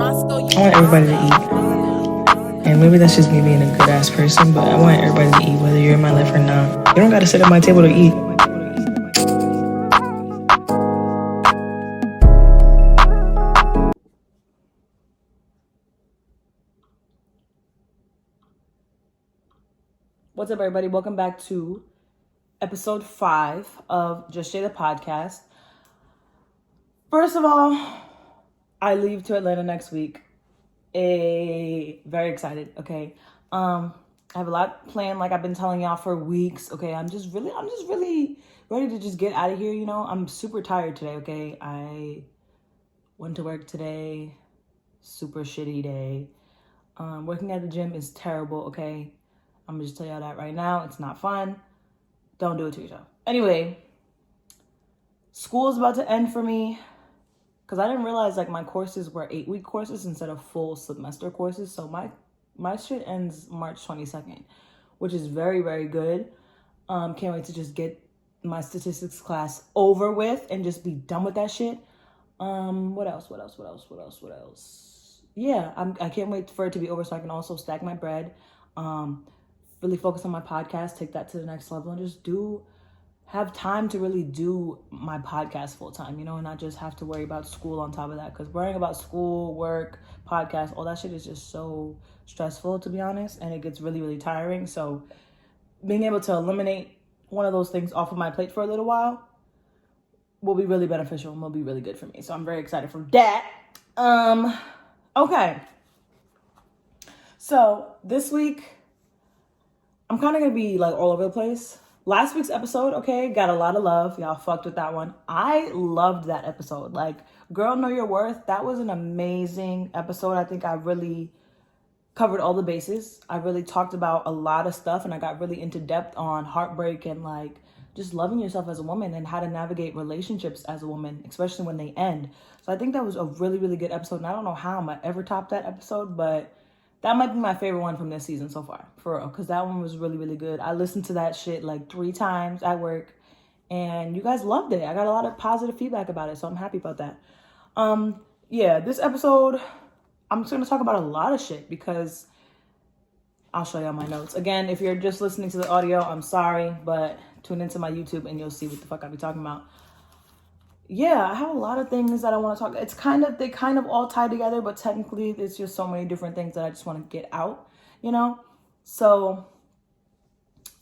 I want everybody to eat. And maybe that's just me being a good ass person, but I want everybody to eat, whether you're in my life or not. You don't gotta sit at my table to eat. What's up, everybody? Welcome back to episode 5 of Just Shay the Podcast. First of all, I leave to Atlanta next week. Very excited, okay? I have a lot planned, like I've been telling y'all for weeks, okay? I'm just really ready to just get out of here, you know? I'm super tired today, okay? I went to work today, super shitty day. Working at the gym is terrible, okay? I'm gonna just tell y'all that right now. It's not fun. Don't do it to yourself. Anyway, school is about to end for me because I didn't realize like my courses were 8-week courses instead of full semester courses. So my shit ends March 22nd, which is very, very good. Can't wait to just get my statistics class over with and just be done with that shit. What else? Yeah, I can't wait for it to be over so I can also stack my bread. Really focus on my podcast, take that to the next level, and just have time to really do my podcast full time, you know, and not just have to worry about school on top of that. Because worrying about school, work, podcast, all that shit is just so stressful, to be honest, and it gets really, really tiring. So being able to eliminate one of those things off of my plate for a little while will be really beneficial and will be really good for me. So I'm very excited for that. Okay. So this week, I'm kind of going to be like all over the place. Last week's episode, okay, got a lot of love. Y'all fucked with that one. I loved that episode. Like, Girl, Know Your Worth. That was an amazing episode. I think I really covered all the bases. I really talked about a lot of stuff and I got really into depth on heartbreak and like just loving yourself as a woman and how to navigate relationships as a woman, especially when they end. So I think that was a really, really good episode. And I don't know how I'm going to ever top that episode, but that might be my favorite one from this season so far, for real, because that one was really, really good. I listened to that shit like 3 times at work, and you guys loved it. I got a lot of positive feedback about it, so I'm happy about that. Yeah, this episode, I'm just going to talk about a lot of shit because I'll show y'all my notes. Again, if you're just listening to the audio, I'm sorry, but tune into my YouTube and you'll see what the fuck I'll be talking about. Yeah, I have a lot of things that I want to talk. They kind of all tie together, but technically there's just so many different things that I just want to get out, you know? So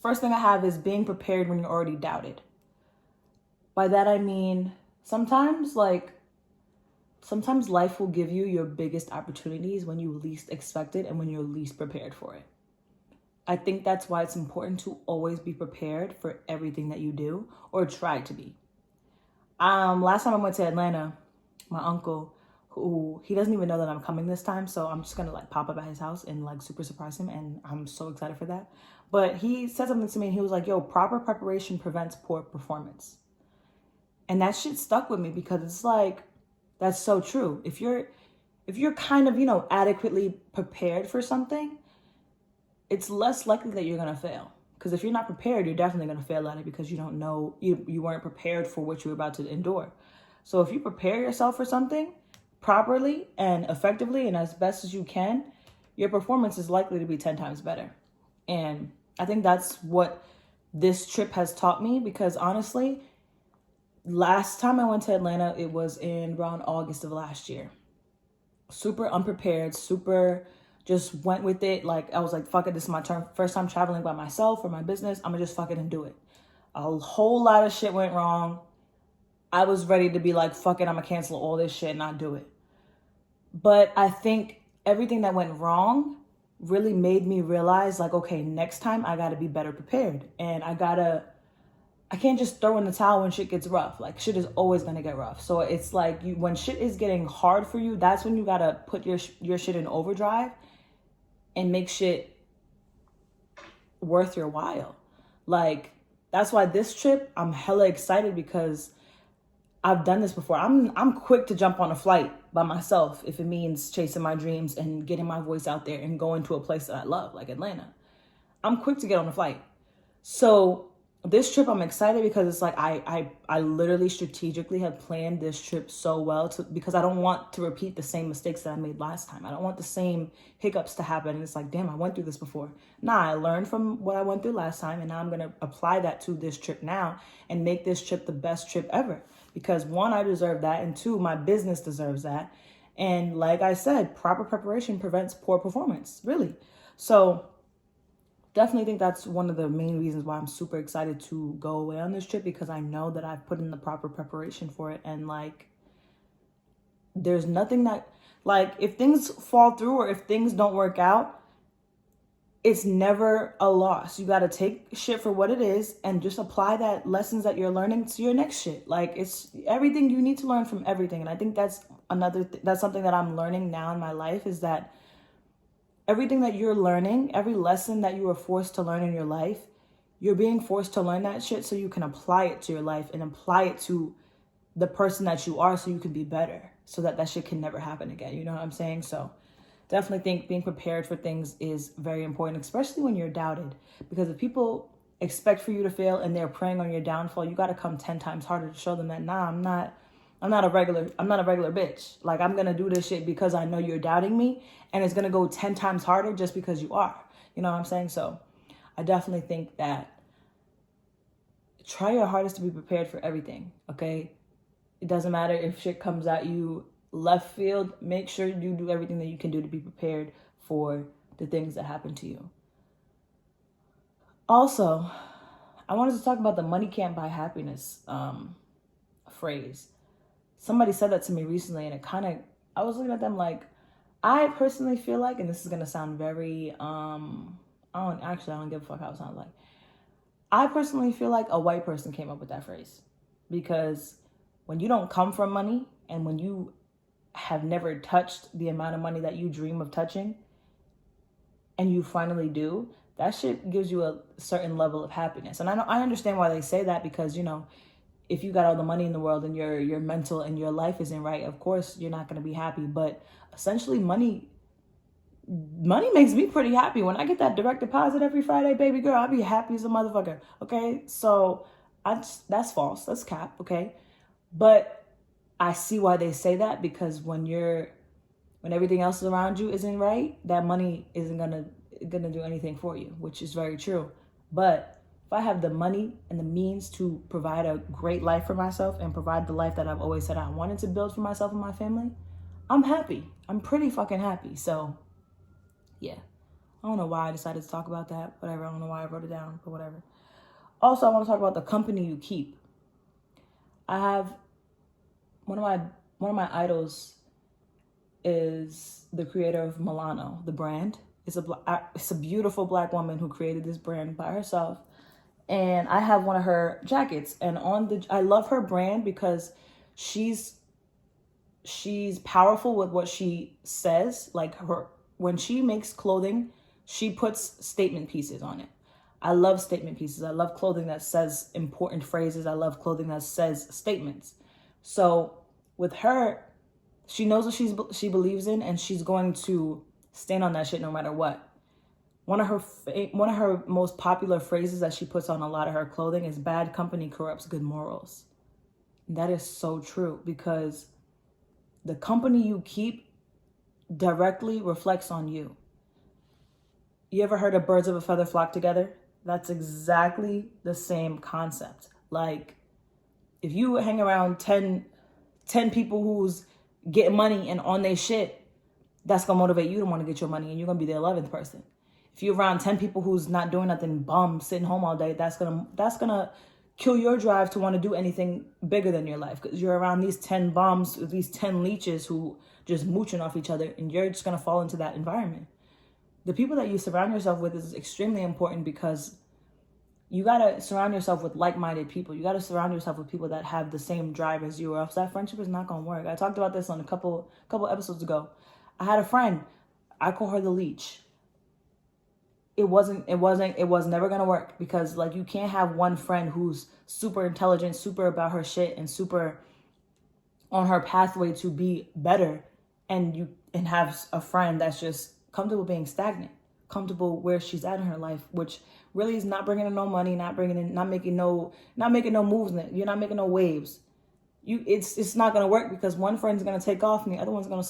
first thing I have is being prepared when you're already doubted. By that I mean sometimes life will give you your biggest opportunities when you least expect it and when you're least prepared for it. I think that's why it's important to always be prepared for everything that you do or try to be. Last time I went to Atlanta, my uncle, who he doesn't even know that I'm coming this time, so I'm just gonna like pop up at his house and like super surprise him, and I'm so excited for that. But he said something to me and he was like, yo, proper preparation prevents poor performance. And that shit stuck with me because it's like, that's so true. If you're kind of, you know, adequately prepared for something, it's less likely that you're gonna fail. Because if you're not prepared, you're definitely going to fail at it because you don't know, you weren't prepared for what you're about to endure. So if you prepare yourself for something properly and effectively and as best as you can, your performance is likely to be 10 times better. And I think that's what this trip has taught me because honestly, last time I went to Atlanta, it was in around August of last year. Super unprepared, super just went with it. Like, I was like, fuck it, this is my first time traveling by myself for my business. I'm gonna just fuck it and do it. A whole lot of shit went wrong. I was ready to be like, fuck it, I'm gonna cancel all this shit and not do it. But I think everything that went wrong really made me realize like, okay, next time I gotta be better prepared. And I can't just throw in the towel when shit gets rough. Like, shit is always gonna get rough. So it's like when shit is getting hard for you, that's when you gotta put your shit in overdrive and make shit worth your while. Like, that's why this trip, I'm hella excited because I've done this before. I'm quick to jump on a flight by myself if it means chasing my dreams and getting my voice out there and going to a place that I love, like Atlanta. I'm quick to get on a flight. So this trip, I'm excited because it's like I literally strategically have planned this trip so well because I don't want to repeat the same mistakes that I made last time. I don't want the same hiccups to happen. And it's like, damn, I went through this before. Nah, I learned from what I went through last time, and now I'm going to apply that to this trip now and make this trip the best trip ever. Because one, I deserve that, and two, my business deserves that. And like I said, proper preparation prevents poor performance, really. So definitely think that's one of the main reasons why I'm super excited to go away on this trip, because I know that I've put in the proper preparation for it. And like, there's nothing that, like, if things fall through or if things don't work out, it's never a loss. You got to take shit for what it is and just apply that lessons that you're learning to your next shit. Like, it's everything. You need to learn from everything. And I think that's that's something that I'm learning now in my life, is that everything that you're learning, every lesson that you are forced to learn in your life, you're being forced to learn that shit so you can apply it to your life and apply it to the person that you are, so you can be better, so that shit can never happen again. You know what I'm saying? So definitely think being prepared for things is very important, especially when you're doubted. Because if people expect for you to fail and they're preying on your downfall, you got to come 10 times harder to show them that, nah, I'm not a regular bitch. Like, I'm going to do this shit because I know you're doubting me, and it's going to go 10 times harder just because you are. You know what I'm saying? So I definitely think that try your hardest to be prepared for everything, okay? It doesn't matter if shit comes at you left field. Make sure you do everything that you can do to be prepared for the things that happen to you. Also, I wanted to talk about the money can't buy happiness phrase. Somebody said that to me recently, and it kind of, I was looking at them like, I personally feel like, and this is going to sound very, I don't give a fuck how it sounds like. I personally feel like a white person came up with that phrase, because when you don't come from money, and when you have never touched the amount of money that you dream of touching, and you finally do, that shit gives you a certain level of happiness. And I understand why they say that, because, you know, if you got all the money in the world and your mental and your life isn't right, of course you're not going to be happy. But essentially, money makes me pretty happy. When I get that direct deposit every Friday, baby girl, I'll be happy as a motherfucker. Okay, so that's false. That's cap. Okay, but I see why they say that, because when everything else around you isn't right, that money isn't gonna do anything for you, which is very true. But if I have the money and the means to provide a great life for myself and provide the life that I've always said I wanted to build for myself and my family, I'm happy. I'm pretty fucking happy. So, yeah. I don't know why I decided to talk about that. Whatever. I don't know why I wrote it down, but whatever. Also, I want to talk about the company you keep. I have one of my idols is the creator of Milano, the brand. It's a beautiful black woman who created this brand by herself. And I have one of her jackets, and I love her brand because she's powerful with what she says. Like, when she makes clothing, she puts statement pieces on it. I love statement pieces. I love clothing that says important phrases. I love clothing that says statements. So with her, she knows what she believes in, and she's going to stand on that shit no matter what. One of her most popular phrases that she puts on a lot of her clothing is "bad company corrupts good morals." That is so true, because the company you keep directly reflects on you. You ever heard of birds of a feather flock together? That's exactly the same concept. Like, if you hang around 10 people who's getting money and on their shit, that's gonna motivate you to want to get your money, and you're gonna be the 11th person. If you're around 10 people who's not doing nothing, bum, sitting home all day, that's gonna kill your drive to want to do anything bigger than your life, because you're around these 10 bums, these 10 leeches who just mooching off each other, and you're just gonna fall into that environment. The people that you surround yourself with is extremely important, because you gotta surround yourself with like-minded people. You gotta surround yourself with people that have the same drive as you, or else that friendship is not gonna work. I talked about this on a couple episodes ago. I had a friend. I call her the leech. It was never gonna work, because like, you can't have one friend who's super intelligent, super about her shit, and super on her pathway to be better, and have a friend that's just comfortable being stagnant. comfortable where she's at in her life, which really is not bringing in no money, not making no movement. You're not making no waves. It's not gonna work because one friend's gonna take off and the other one's gonna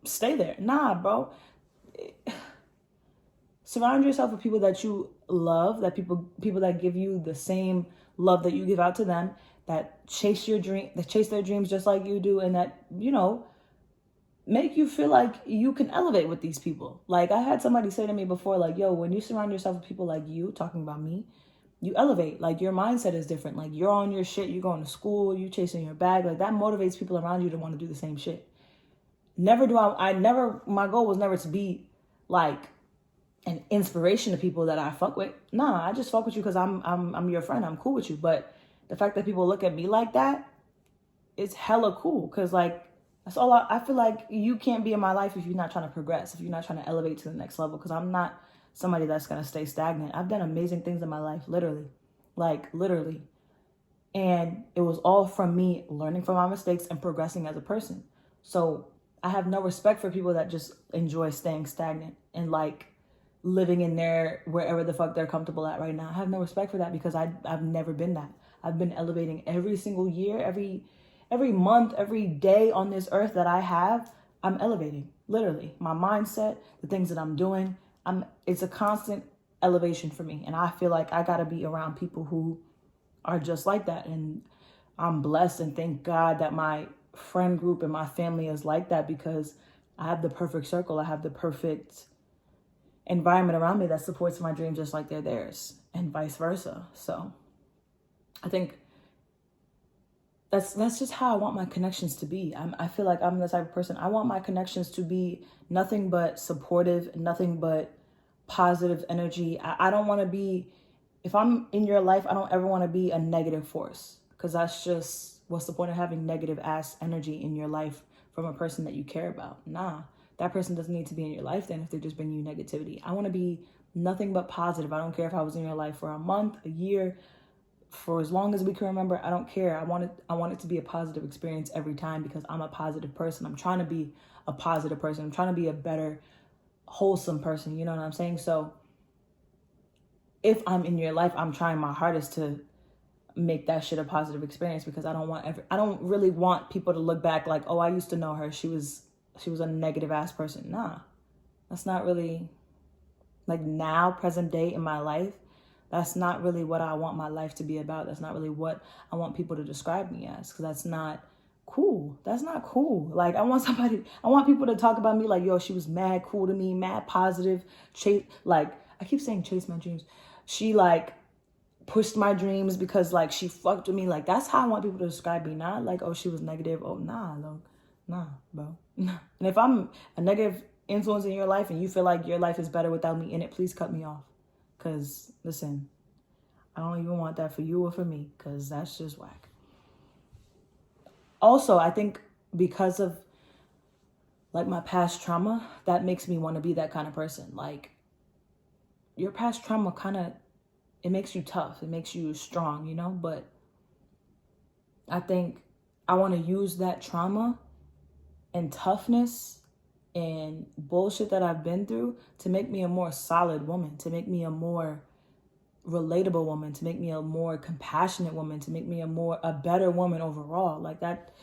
stay there. Nah, bro. Surround yourself with people that you love, that people that give you the same love that you give out to them, that chase their dreams just like you do, and that, make you feel like you can elevate with these people. Like, I had somebody say to me before, like, yo, when you surround yourself with people like you, talking about me, you elevate. Like, your mindset is different. Like, you're on your shit, you're going to school, you're chasing your bag. Like, that motivates people around you to want to do the same shit. My goal was never to be like an inspiration to people that I fuck with. Nah, I just fuck with you because I'm your friend. I'm cool with you. But the fact that people look at me like that, it's hella cool. Because, like, that's all I feel like you can't be in my life if you're not trying to progress, if you're not trying to elevate to the next level. Because I'm not somebody that's going to stay stagnant. I've done amazing things in my life, literally. Like, literally. And it was all from me learning from my mistakes and progressing as a person. So I have no respect for people that just enjoy staying stagnant and, like, living in wherever the fuck they're comfortable at right now. I have no respect for that because I've never been that. I've been elevating every single year, every month, every day on this earth that I have, I'm elevating. Literally. My mindset, the things that I'm doing, it's a constant elevation for me. And I feel like I gotta be around people who are just like that. And I'm blessed and thank God that my friend group and my family is like that, because I have the perfect circle. I have the perfect environment around me that supports my dreams just like they're theirs, and vice versa. So I think that's just how I want my connections to be. I feel like I'm the type of person, I want my connections to be nothing but supportive, nothing but positive energy. I don't want to be, if I'm in your life, I don't ever want to be a negative force, because that's just, what's the point of having negative ass energy in your life from a person that you care about? Nah, that person doesn't need to be in your life then if they're just bringing you negativity. I want to be nothing but positive. I don't care if I was in your life for a month, a year, for as long as we can remember. I don't care. I want it to be a positive experience every time, because I'm a positive person. I'm trying to be a positive person. I'm trying to be a better, wholesome person. You know what I'm saying? So if I'm in your life, I'm trying my hardest to make that shit a positive experience, because I don't really want people to look back like, oh, I used to know her, she was a negative ass person. Nah, that's not really, like, now, present day in my life, that's not really what I want my life to be about. That's not really what I want people to describe me as, because that's not cool. That's not cool. Like, I want people to talk about me like, yo, she was mad cool to me, mad positive, I keep saying chase my dreams. She, like, pushed my dreams because, like, she fucked with me. Like, that's how I want people to describe me. Not like, oh, she was negative. Oh, nah, bro. Nah. And if I'm a negative influence in your life and you feel like your life is better without me in it, please cut me off. Because, listen, I don't even want that for you or for me, because that's just whack. Also, I think because of, like, my past trauma, that makes me want to be that kind of person. Like, your past trauma it makes you tough. It makes you strong, But I think I want to use that trauma and toughness and bullshit that I've been through to make me a more solid woman, to make me a more relatable woman, to make me a more compassionate woman, to make me a better woman overall. Like, that,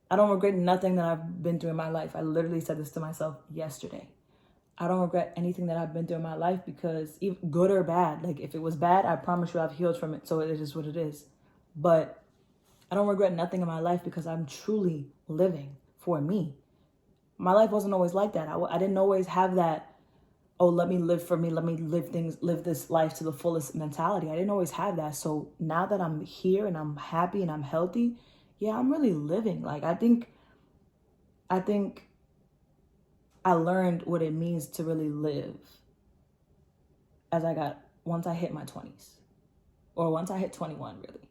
I don't regret nothing that I've been through in my life. I literally said this to myself yesterday. I don't regret anything that I've been through in my life, because even good or bad, like, if it was bad, I promise you I've healed from it. So it is what it is. But I don't regret nothing in my life, because I'm truly living for me. My life wasn't always like that. I didn't always have that, oh, let me live for me, let me live this life to the fullest mentality. I didn't always have that. So now that I'm here and I'm happy and I'm healthy, yeah, I'm really living. Like, I think I learned what it means to really live once I hit my 20s, or once I hit 21, really.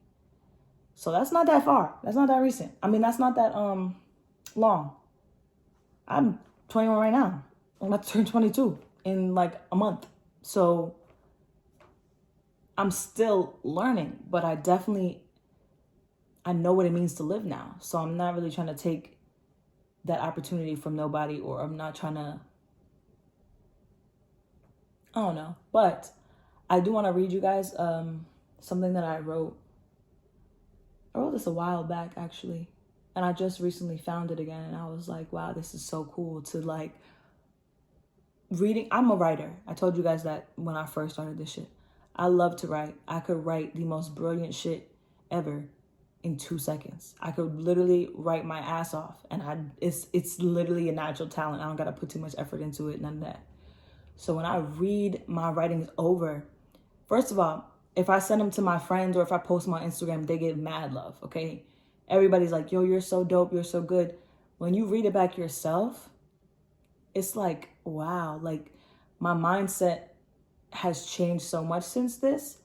So that's not that far. That's not that recent. I mean, that's not that long. I'm 21 right now. I'm about to turn 22 in like a month. So I'm still learning, but I know what it means to live now. So I'm not really trying to take that opportunity from nobody, or I'm not trying to I don't know. But I do want to read you guys something that I wrote. I wrote this a while back, actually. And I just recently found it again. And I was like, wow, this is so cool to like reading. I'm a writer. I told you guys that when I first started this shit. I love to write. I could write the most brilliant shit ever in 2 seconds. I could literally write my ass off. And it's literally a natural talent. I don't got to put too much effort into it, none of that. So when I read my writings over, first of all, if I send them to my friends or if I post them on Instagram, they get mad love, okay? Everybody's like, yo, you're so dope, you're so good. When you read it back yourself, it's like, wow, like my mindset has changed so much since this,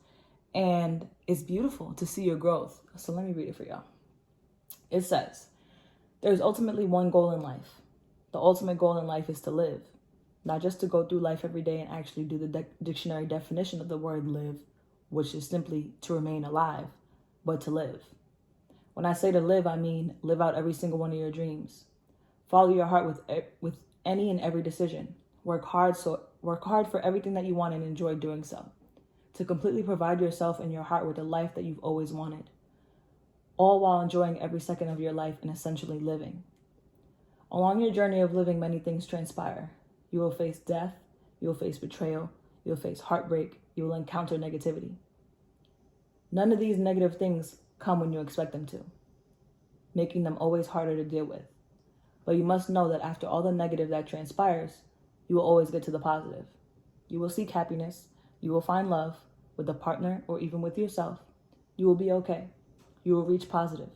and it's beautiful to see your growth. So let me read it for y'all. It says, there's ultimately one goal in life. The ultimate goal in life is to live, not just to go through life every day and actually do the dictionary definition of the word live, which is simply to remain alive, but to live. When I say to live, I mean live out every single one of your dreams. Follow your heart with any and every decision. Work hard for everything that you want and enjoy doing so. To completely provide yourself and your heart with a life that you've always wanted. All while enjoying every second of your life and essentially living. Along your journey of living, many things transpire. You will face death, you will face betrayal, you will face heartbreak, you will encounter negativity. None of these negative things come when you expect them to, making them always harder to deal with. But you must know that after all the negative that transpires, you will always get to the positive. You will seek happiness, you will find love with a partner or even with yourself. You will be okay. You will reach positive.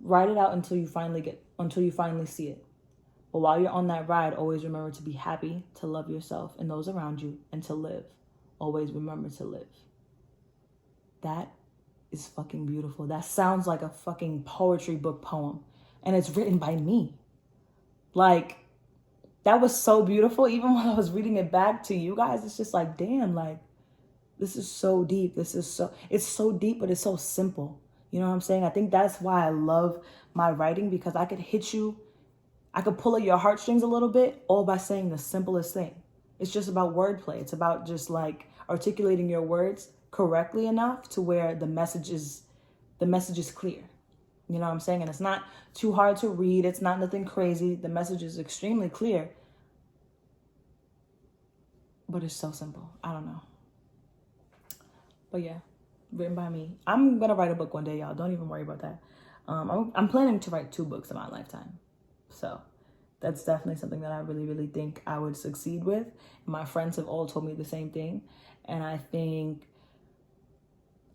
Ride it out until you finally see it. But while you're on that ride, always remember to be happy, to love yourself and those around you, and to live. Always remember to live. That is fucking beautiful. That sounds like a fucking poetry book poem. And it's written by me. Like, that was so beautiful. Even when I was reading it back to you guys, it's just like, damn, like, this is so deep. It's so deep, but it's so simple. You know what I'm saying? I think that's why I love my writing, because I could pull at your heartstrings a little bit, all by saying the simplest thing. It's just about wordplay. It's about just like articulating your words correctly enough to where the message is clear. You know what I'm saying? And it's not too hard to read. It's not nothing crazy. The message is extremely clear. But it's so simple. I don't know. But yeah, written by me. I'm going to write a book one day, y'all. Don't even worry about that. I'm planning to write 2 books in my lifetime. So that's definitely something that I really, really think I would succeed with. My friends have all told me the same thing. And I think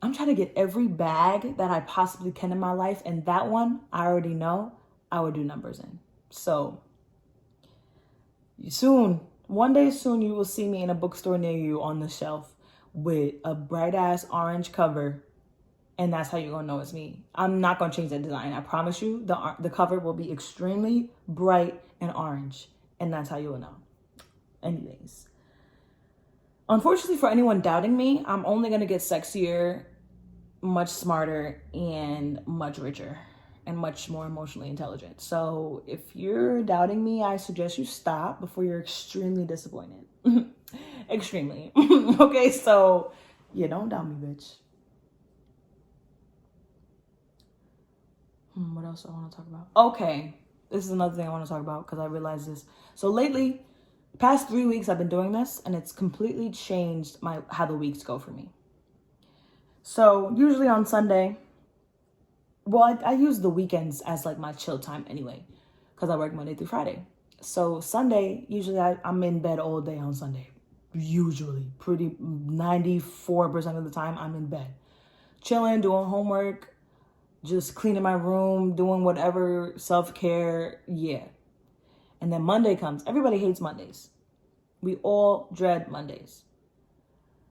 I'm trying to get every bag that I possibly can in my life. And that one, I already know I would do numbers in. So one day soon, you will see me in a bookstore near you on the shelf with a bright ass orange cover. And that's how you're going to know it's me. I'm not going to change the design. I promise you, the cover will be extremely bright and orange. And that's how you will know. Anyways. Unfortunately for anyone doubting me, I'm only going to get sexier, much smarter, and much richer, and much more emotionally intelligent. So if you're doubting me, I suggest you stop before you're extremely disappointed. Extremely. Okay, so yeah, don't doubt me, bitch. What else do I want to talk about? Okay, this is another thing I want to talk about because I realized this. So lately, the past 3 weeks I've been doing this, and it's completely changed how the weeks go for me. So usually on Sunday, well, I use the weekends as like my chill time anyway, because I work Monday through Friday. So Sunday, usually I'm in bed all day on Sunday. Usually, pretty 94% of the time I'm in bed. Chilling, doing homework, just cleaning my room, doing whatever, self-care, yeah. And then Monday comes. Everybody hates Mondays. We all dread Mondays.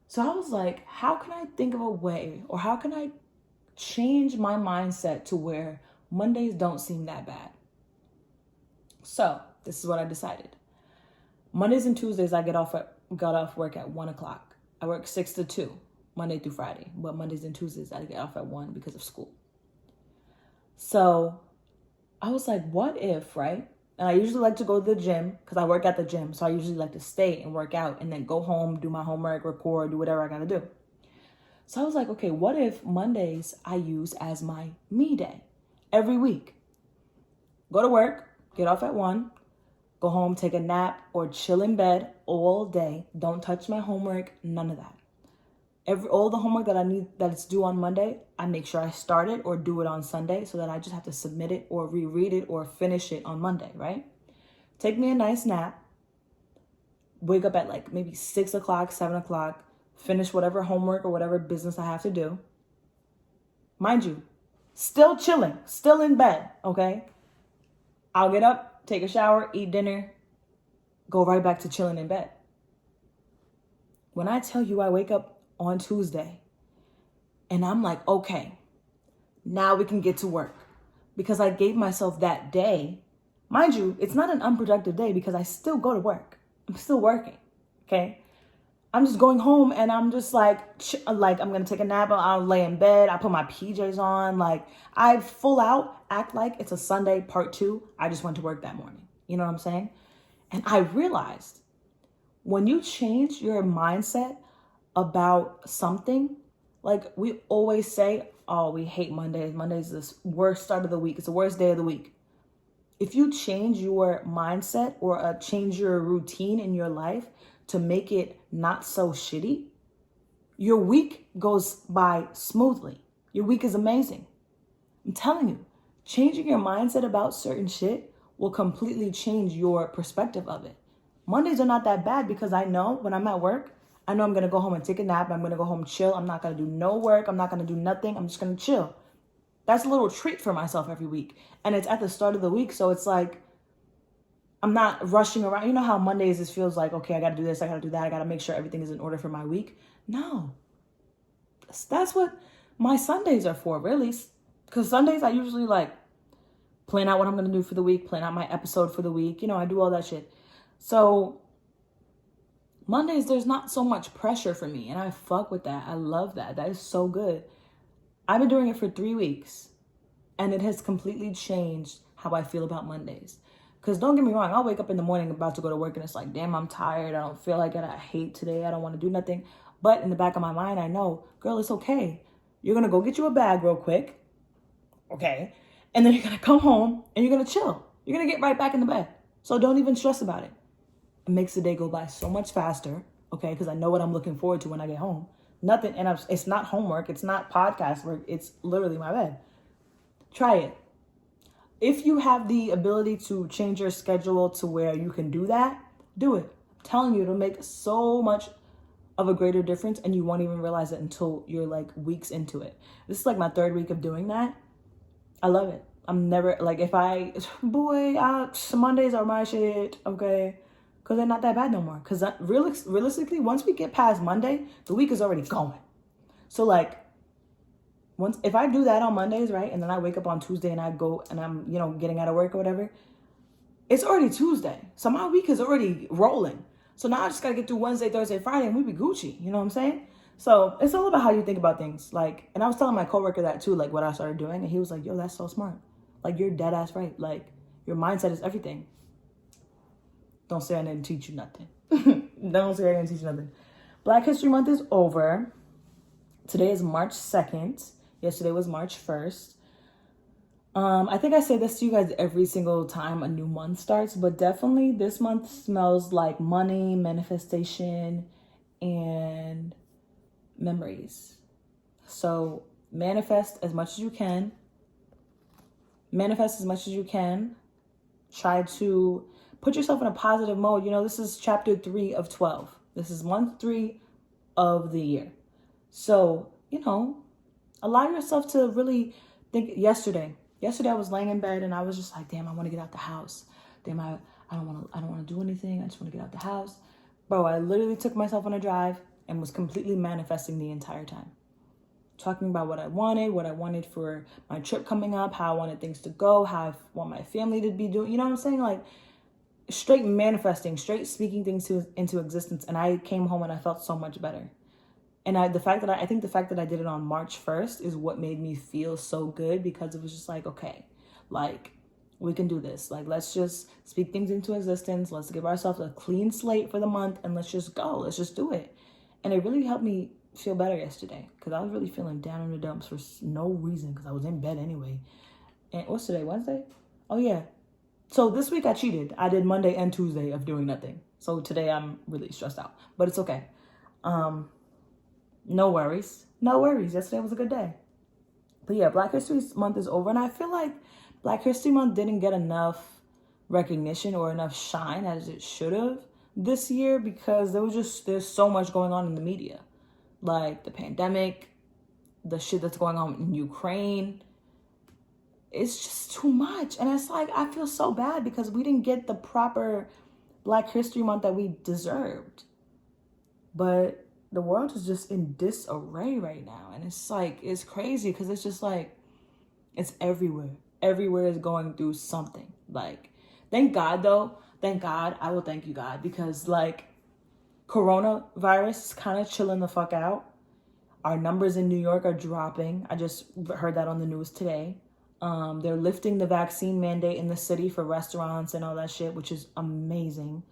So I was like, how can I think of a way, or how can I change my mindset to where Mondays don't seem that bad? So this is what I decided. Mondays and Tuesdays, I got off work at 1 o'clock. I work 6 to 2, Monday through Friday. But Mondays and Tuesdays, I get off at 1 because of school. So I was like, what if, right? And I usually like to go to the gym because I work at the gym. So I usually like to stay and work out and then go home, do my homework, record, do whatever I got to do. So I was like, okay, what if Mondays I use as my me day every week? Go to work, get off at 1, go home, take a nap, or chill in bed all day. Don't touch my homework, none of that. All the homework that I need that's due on Monday, I make sure I start it or do it on Sunday so that I just have to submit it or reread it or finish it on Monday, right? Take me a nice nap, wake up at like maybe 6 o'clock, 7 o'clock, finish whatever homework or whatever business I have to do. Mind you, still chilling, still in bed, okay? I'll get up, take a shower, eat dinner, go right back to chilling in bed. When I tell you I wake up on Tuesday and I'm like, okay, now we can get to work, because I gave myself that day. Mind you, it's not an unproductive day because I still go to work. I'm still working, okay? I'm just going home and I'm just like I'm going to take a nap. I'll lay in bed. I put my PJs on. Like, I full out act like it's a Sunday part 2. I just went to work that morning. You know what I'm saying? And I realized when you change your mindset about something, like we always say, oh, we hate Mondays. Monday's the worst start of the week. It's the worst day of the week. If you change your mindset or change your routine in your life to make it not so shitty, your week goes by smoothly. Your week is amazing. I'm telling you, changing your mindset about certain shit will completely change your perspective of it. Mondays are not that bad because I know when I'm at work, I know I'm going to go home and take a nap. I'm going to go home and chill. I'm not going to do no work. I'm not going to do nothing. I'm just going to chill. That's a little treat for myself every week. And it's at the start of the week. So it's like, I'm not rushing around. You know how Mondays it feels like, okay, I got to do this. I got to do that. I got to make sure everything is in order for my week. No, that's what my Sundays are for, really. Because Sundays I usually like plan out what I'm going to do for the week, plan out my episode for the week. You know, I do all that shit. So Mondays, there's not so much pressure for me. And I fuck with that. I love that. That is so good. I've been doing it for 3 weeks. And it has completely changed how I feel about Mondays. Because don't get me wrong, I'll wake up in the morning about to go to work and it's like, damn, I'm tired. I don't feel like it. I hate today. I don't want to do nothing. But in the back of my mind, I know, girl, it's okay. You're going to go get you a bag real quick. Okay. And then you're going to come home and you're going to chill. You're going to get right back in the bed. So don't even stress about it. It makes the day go by so much faster. Okay. Because I know what I'm looking forward to when I get home. Nothing. And it's not homework. It's not podcast work. It's literally my bed. Try it. If you have the ability to change your schedule to where you can do that, do it. I'm telling you, it'll make so much of a greater difference and you won't even realize it until you're like weeks into it. This is like my 3rd week of doing that. I love it. I'm never like, Mondays are my shit, okay? Because they're not that bad no more. Because realistically, once we get past Monday, the week is already going. So like, if I do that on Mondays, right, and then I wake up on Tuesday and I go and I'm, getting out of work or whatever, it's already Tuesday. So my week is already rolling. So now I just got to get through Wednesday, Thursday, Friday, and we be Gucci. You know what I'm saying? So it's all about how you think about things. Like, and I was telling my coworker that too, like what I started doing. And he was like, yo, that's so smart. Like, you're dead ass right. Like, your mindset is everything. Don't say I didn't teach you nothing. Don't say I didn't teach you nothing. Black History Month is over. Today is March 2nd. Yesterday was March 1st. I think I say this to you guys every single time a new month starts, but definitely this month smells like money, manifestation, and memories. So manifest as much as you can. Manifest as much as you can. Try to put yourself in a positive mode. This is chapter 3 of 12. This is month 3 of the year. So, allow yourself to really think. Yesterday I was laying in bed and I was just like, damn, I want to get out the house. Damn, I don't want to do anything. I just want to get out the house. Bro, I literally took myself on a drive and was completely manifesting the entire time. Talking about what I wanted for my trip coming up, how I wanted things to go, how I want my family to be doing. You know what I'm saying? Like, straight manifesting, straight speaking things into existence. And I came home and I felt so much better. And I think the fact that I did it on March 1st is what made me feel so good, because it was just like, okay, like We can do this. Like, let's just speak things into existence. Let's give ourselves a clean slate for the month and let's just go. Let's just do it. And it really helped me feel better yesterday because I was really feeling down in the dumps for no reason because I was in bed anyway. And what's today? Wednesday? Oh, yeah. So this week I cheated. I did Monday and Tuesday of doing nothing. So today I'm really stressed out, but it's okay. No worries. No worries. Yesterday was a good day. But yeah, Black History Month is over. And I feel like Black History Month didn't get enough recognition or enough shine as it should have this year because there's so much going on in the media. Like the pandemic, the shit that's going on in Ukraine. It's just too much. And it's like, I feel so bad because we didn't get the proper Black History Month that we deserved. But the world is just in disarray right now. And it's like, it's crazy because it's just like, it's everywhere. Everywhere is going through something. Like, thank God though. Thank God. I will thank you, God, because like coronavirus is kind of chilling the fuck out. Our numbers in New York are dropping. I just heard that on the news today. They're lifting the vaccine mandate in the city for restaurants and all that shit, which is amazing.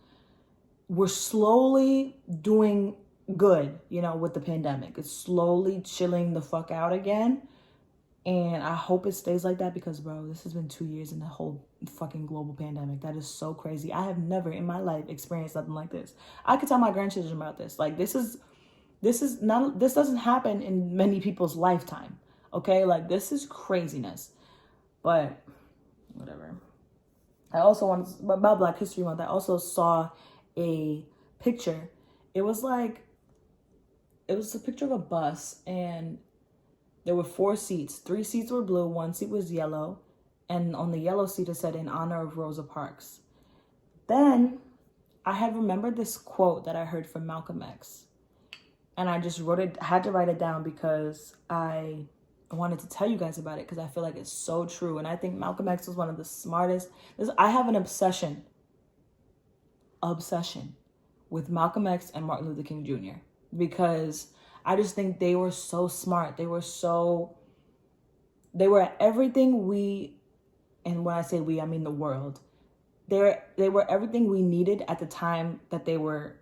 We're slowly doing good, with the pandemic. It's slowly chilling the fuck out again. And I hope it stays like that because, bro, this has been 2 years in the whole fucking global pandemic. That is so crazy. I have never in my life experienced something like this. I could tell my grandchildren about this. Like, this doesn't happen in many people's lifetime. Okay? Like, this is craziness. But whatever. I also wanted about Black History Month. I also saw a picture. It was a picture of a bus, and there were 4 seats. 3 seats were blue, 1 seat was yellow, and on the yellow seat it said "in honor of Rosa Parks." Then I had remembered this quote that I heard from Malcolm X, and I just had to write it down because I wanted to tell you guys about it because I feel like it's so true. And I think Malcolm X was one of the smartest. I have an obsession with Malcolm X and Martin Luther King Jr. because I just think they were so smart. They were everything and when I say we, I mean the world. They were everything we needed at the time that they were,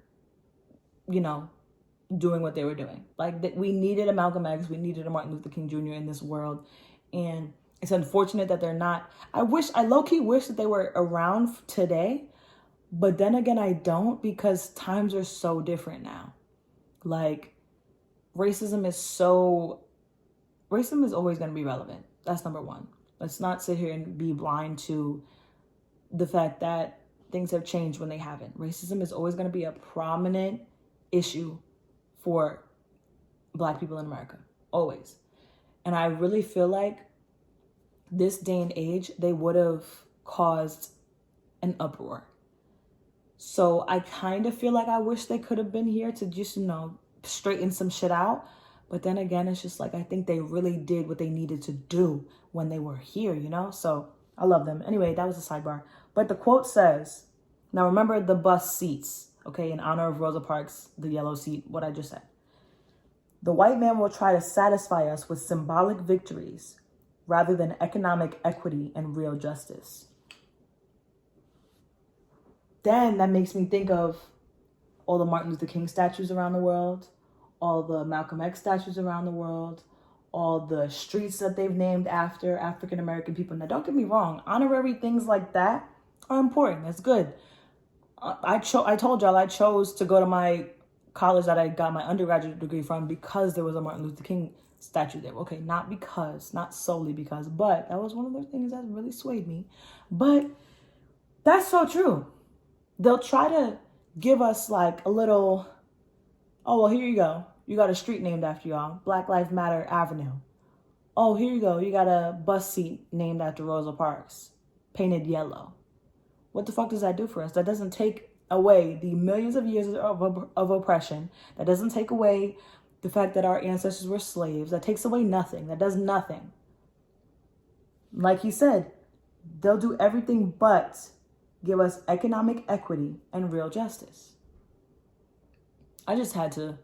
doing what they were doing. Like, we needed a Malcolm X, we needed a Martin Luther King Jr. in this world. And it's unfortunate that they're not. I low-key wish that they were around today. But then again, I don't, because times are so different now. Like, racism is always going to be relevant. That's number one. Let's not sit here and be blind to the fact that things have changed when they haven't. Racism is always going to be a prominent issue for Black people in America. Always. And I really feel like this day and age, they would have caused an uproar. So I kind of feel like I wish they could have been here to just, straighten some shit out. But then again, it's just like, I think they really did what they needed to do when they were here, So I love them. Anyway, that was a sidebar. But the quote says, now remember the bus seats, okay, in honor of Rosa Parks, the yellow seat, what I just said. The white man will try to satisfy us with symbolic victories rather than economic equity and real justice. Then that makes me think of all the Martin Luther King statues around the world, all the Malcolm X statues around the world, all the streets that they've named after African-American people. Now, don't get me wrong. Honorary things like that are important. That's good. I told y'all I chose to go to my college that I got my undergraduate degree from because there was a Martin Luther King statue there. Okay, not solely because, but that was one of those things that really swayed me. But that's so true. They'll try to give us like a little, oh, well, here you go. You got a street named after y'all, Black Lives Matter Avenue. Oh, here you go. You got a bus seat named after Rosa Parks, painted yellow. What the fuck does that do for us? That doesn't take away the millions of years of oppression. That doesn't take away the fact that our ancestors were slaves. That takes away nothing. That does nothing. Like he said, they'll do everything but give us economic equity and real justice. I just had to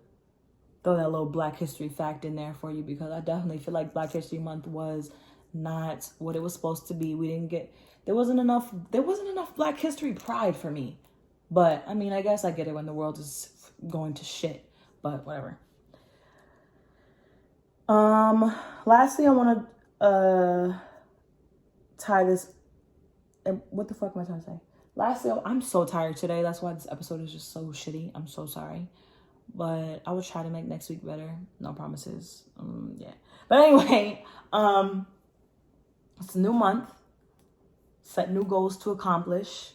throw that little Black history fact in there for you because I definitely feel like Black History Month was not what it was supposed to be. There wasn't enough Black History pride for me. But I mean, I guess I get it when the world is going to shit, but whatever. Lastly, I want to tie this. What the fuck am I trying to say? Lastly, I'm so tired today. That's why this episode is just so shitty. I'm so sorry. But I will try to make next week better. No promises. Yeah. But anyway, it's a new month. Set new goals to accomplish.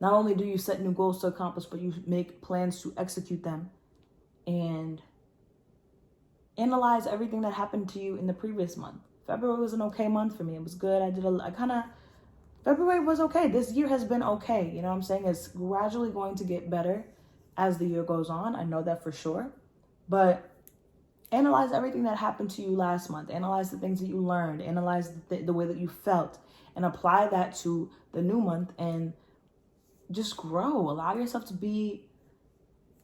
Not only do you set new goals to accomplish, but you make plans to execute them. And analyze everything that happened to you in the previous month. February was an okay month for me. It was good. February was okay. This year has been okay. You know what I'm saying? It's gradually going to get better as the year goes on. I know that for sure. But analyze everything that happened to you last month. Analyze the things that you learned. Analyze the way that you felt. And apply that to the new month and just grow. Allow yourself to be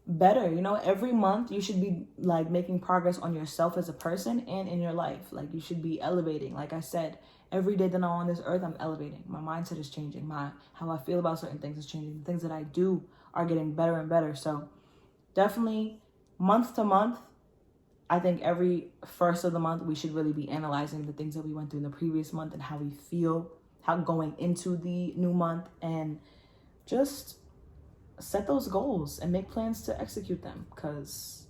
better. You know, every month you should be like making progress on yourself as a person and in your life. Like you should be elevating. Like I said, every day that I'm on this earth, I'm elevating. My mindset is changing. How I feel about certain things is changing. The things that I do are getting better and better. So definitely month to month, I think every first of the month, we should really be analyzing the things that we went through in the previous month and how we feel, how going into the new month, and just set those goals and make plans to execute them, because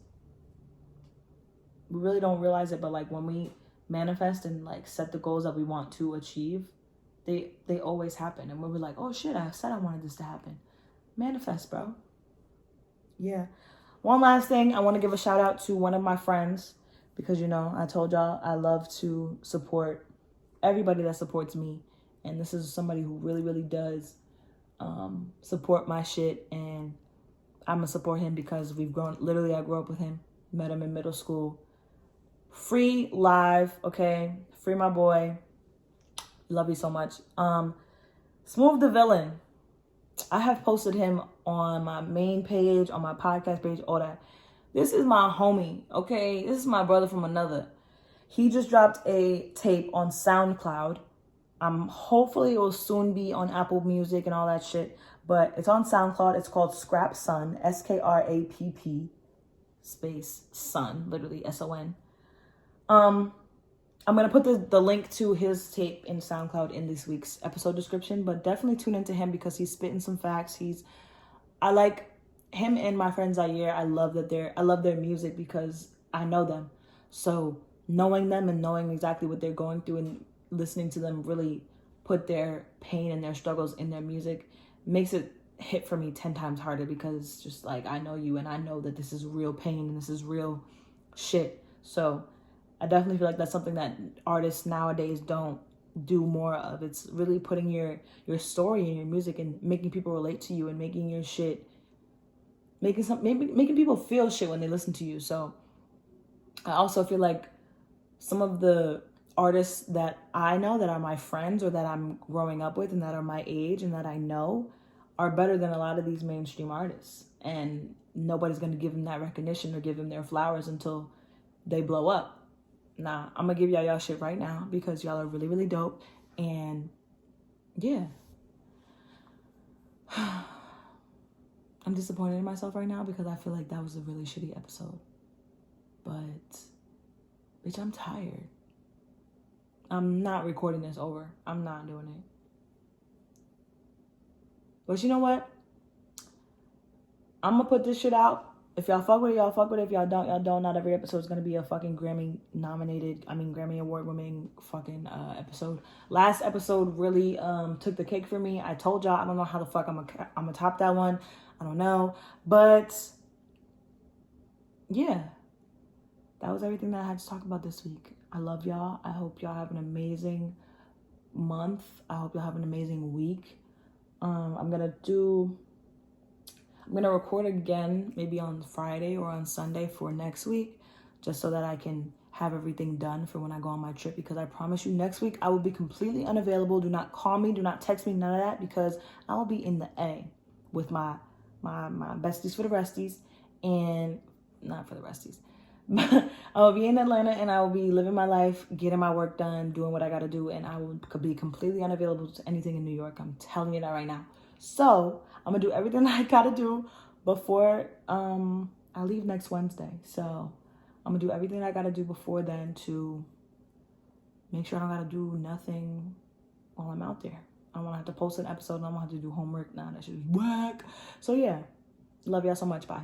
we really don't realize it, but like when we manifest and like set the goals that we want to achieve, they always happen. And when we're like, oh shit, I said I wanted this to happen. Manifest, bro. Yeah. One last thing, I want to give a shout out to one of my friends, because you know, I told y'all I love to support everybody that supports me. And this is somebody who really, really does support my shit, and I'm gonna support him because we've grown. Literally, I grew up with him, met him in middle school. Free live, okay? Free my boy. Love you so much. Smooth the Villain. I have posted him on my main page, on my podcast page, all that. This is my homie, okay? This is my brother from another. He just dropped a tape on SoundCloud. Hopefully it will soon be on Apple Music and all that shit, but it's on SoundCloud. It's called Scrap Son, SKRAPP space Son, literally SON. I'm gonna put the link to his tape in SoundCloud in this week's episode description, but definitely tune into him because he's spitting some facts. I like him and my friend Zaire. I love their music because I know them. So knowing them and knowing exactly what they're going through and listening to them really put their pain and their struggles in their music makes it hit for me 10 times harder, because just like I know you and I know that this is real pain and this is real shit. So I definitely feel like that's something that artists nowadays don't do more of. It's really putting your story in your music and making people relate to you and making your shit, making people feel shit when they listen to you. So I also feel like some of the artists that I know that are my friends or that I'm growing up with and that are my age and that I know are better than a lot of these mainstream artists. And nobody's going to give them that recognition or give them their flowers until they blow up. Nah, I'm going to give y'all shit right now because y'all are really, really dope. And yeah. I'm disappointed in myself right now because I feel like that was a really shitty episode. But, bitch, I'm tired. I'm not recording this over. I'm not doing it. But you know what? I'm going to put this shit out. If y'all fuck with it, y'all fuck with it. If y'all don't, y'all don't. Not every episode is going to be a fucking Grammy Award winning fucking episode. Last episode really took the cake for me. I told y'all I don't know how the fuck I'm going to top that one. I don't know. But yeah. That was everything that I had to talk about this week. I love y'all. I hope y'all have an amazing month. I hope y'all have an amazing week. I'm going to record again, maybe on Friday or on Sunday for next week, just so that I can have everything done for when I go on my trip, because I promise you next week I will be completely unavailable. Do not call me. Do not text me. None of that, because I will be in the A with my besties for the resties, and not for the resties. I'll be in Atlanta and I will be living my life, getting my work done, doing what I got to do. And I will be completely unavailable to anything in New York. I'm telling you that right now. So I'm going to do everything I got to do before I leave next Wednesday. So I'm going to do everything I got to do before then to make sure I don't got to do nothing while I'm out there. I don't want to have to post an episode and I don't want to have to do homework. Nah, that should be whack. So yeah, love y'all so much. Bye.